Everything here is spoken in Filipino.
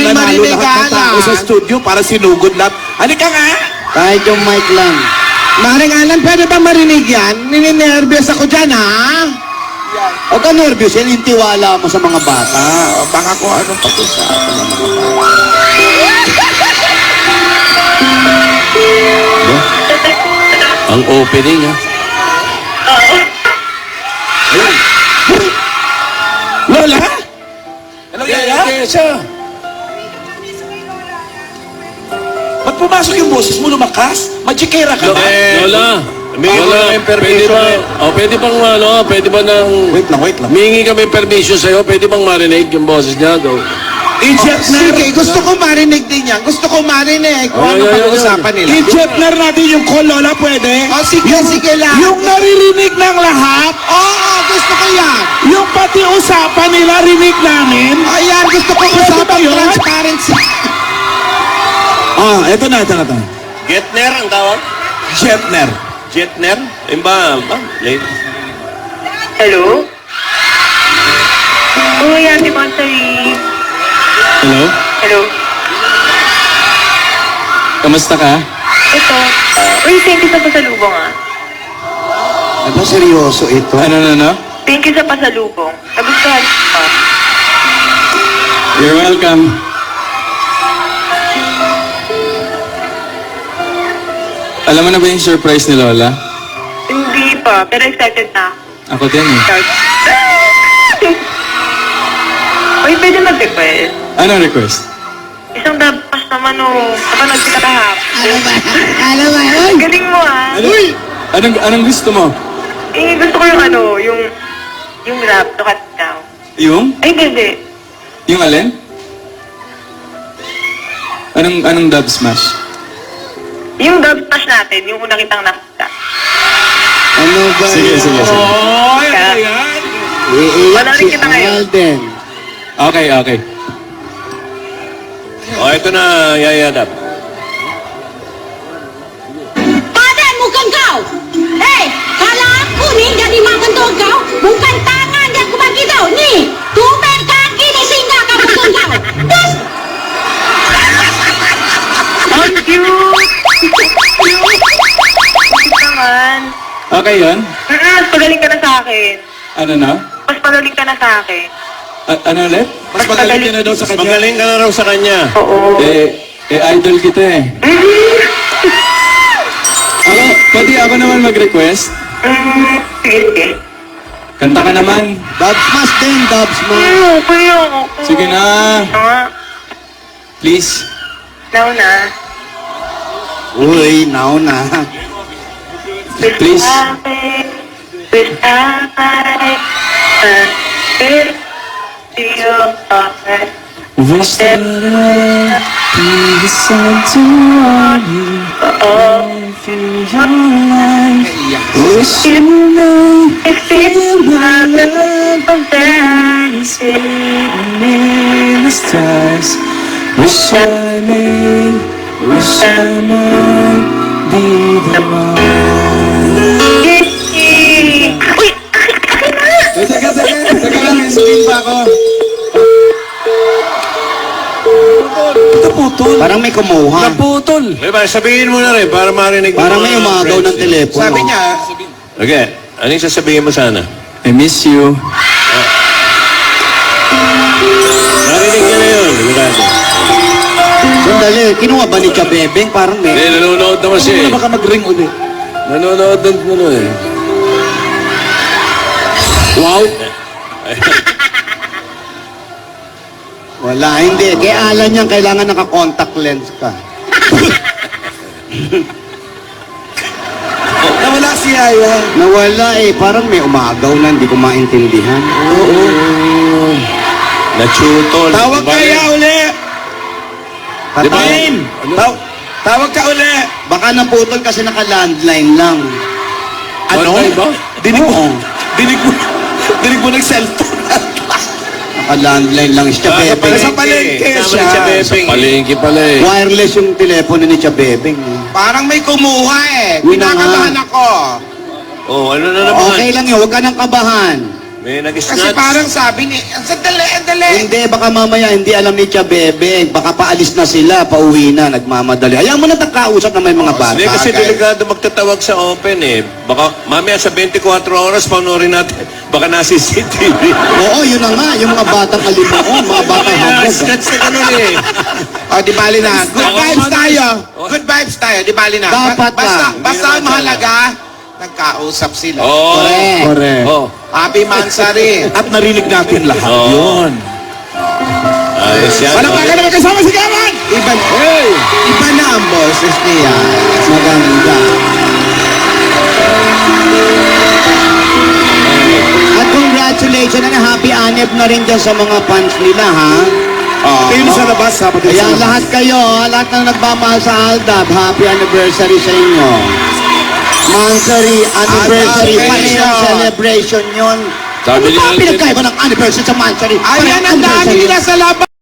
natin nanalo marinig lahat ng tao sa Alan. studio para sinugod lahat. Halika nga! Kahit yung mic lang. Maring Alan, pwede ba marinig yan? Nininervyos ako dyan, ha? Huwag ka nervous yan, yung tiwala mo sa mga bata. Baka kung anong pag-usapan ng mga bata. Ang opening, ha? Lola? Hello, Yaya? siya. Ba't pumasok yung boses mo lumakas? Magikera ka ba? Lola. Humingi mo na yung pwede permission, ba, pwede bang, pwede ba nang, Wait lang. humingi kami permission sa'yo, pwede bang marinig yung boses niya, daw? Sige, gusto ko marinig din yan. Gusto ko marinig kung ano pag-uusapan nila. I-jetner natin yung call, Lola, pwede? Sige lang. Yung naririnig ng lahat, Oo, gusto ko yan. yung pati usapan nila rinig namin. Ayan, gusto ko Pwede ba usapan yun? transparency. Eto na. Getner ang tawag? Jetner. Jetner? Yung ba? Late. Hello? Uy, Ate Monterey. Hello? Hello? Kamusta ka? Ito. Uy, thank you sa pasalubong, ah. Ano, seryoso ito? Ano? Thank you sa pasalubong. Nagustuhan ko pa. You're welcome. Alam mo na ba yung surprise ni Lola? Hindi pa, pero excited na ako. Ako din eh. Start. Uy, pwede mag-request. Ano request? Isang dabas naman, oh. Napanood kita kahapon. Alam mo, Galing mo, ah. Anong gusto mo? Eh, gusto ko yung yung rap, look at now. Yung? Ay, hindi. Yung alin? Anong dub smash? Yung dub smash natin, yung una kitang nakita. Ano ba Sige. Oh, Kaya- yan. Iiyak Wala rin si kita ngayon. Alden. Okay. Ito na, Yaya Dab. Padan mukhang kau. Kalau aku ni jadi makan tu kau, bukan tangan yang aku bagi tau. Ni, tumben kaki ni singgah kau betul kau. Terus, Ang cute! Cute naman. Okay yun? Mas pagaling ka na sa akin. Ano na? Mas pagaling ka na sa akin. Ano ulit? Mas magaling ka na daw sa kanya. Magaling ka na raw sa kanya. Oo. Idol kita eh. Pwede ako naman mag-request? Sige. Kanta ka naman. Dub smash din, dub smash. Kuya ako. Sige na. Please. Now na. Uy, now na. Please. With Wish that I could listen to you all through your life. Wish you know feel my love is hidden in the stars. Wish I might be the one. Uy! Akin na! Teka lang, sabihin pa ako. Naputol. Parang may kumuha. Naputol. Diba, sabihin mo na rin para marinig mo. Parang may mga umagaw friends ng eh. telepono. Sabi niya, Okay, ano yung sasabihin mo sana? I miss you. Narinig niya na yun, sigurado. Sandali, kinuha ba ni Chabebeng? Parang Hindi, may... nanonood naman siya eh. baka mag-ring ulit. Nanonood nun eh. Wow. Wala, hindi. Kaya Alan yan, kailangan naka-contact lens ka. Nawala si Yaya. Nawala eh. Parang may umagaw na, hindi ko maintindihan. Nachutol. Tawag ka Balik. ya uli. Katayin. Tawag ka uli. Baka naputol kasi naka-landline lang. Ano? Bantay ba? Dinig mo. Oo. Dinig mo nag-cellphone. Naka-landline lang si Chabebeng. Sa palengke Kasama siya. ni Chabebeng. Sa palengke pala eh. Wireless yung telepono ni Chabebeng. Parang may kumuha eh. Yun na nga. Pinakabahan ako. Oh, ano na naman? Okay lang yun, huwag ka nang kabahan. May Kasi nag-snatch. parang sabi ni, sandali. Hindi, baka mamaya hindi alam ni Tia Bebeng. Baka paalis na sila, pauwi na, nagmamadali. Hayaan mo na kausap na may mga bata. Hindi kasi Bagay. delikado magtatawag sa open eh. Baka mamaya sa 24 oras panoorin natin. Baka na CCTV. Oo, yun na nga, yung mga batang alimuon, mga batang hambog. Snatch na ganun eh. O, di bali na. Good vibes tayo. Good vibes tayo, di bali na. Dapat Basta, lang. basta ang mahalaga, nagkausap sila. Oo. Correct. Oh. Happy Mansari. At narinig natin lahat Oo. yun. Ayos yan. Palakpakan naman kasama si Gawan! Iba na ang boses niya. Maganda. At congratulations and happy anniv na rin dyan sa mga fans nila, ha? Kayo na sa labas, ha? Pati Kaya sa labas. lahat kayo, lahat ng nagmamahal sa Aldab, happy anniversary sa inyo. Monthly anniversary, Aldab panayang celebration yun. Sabi Ano ni ba Alden- pinagkaiba ng anniversary sa monthly? Ayan ang dami nila sa labas.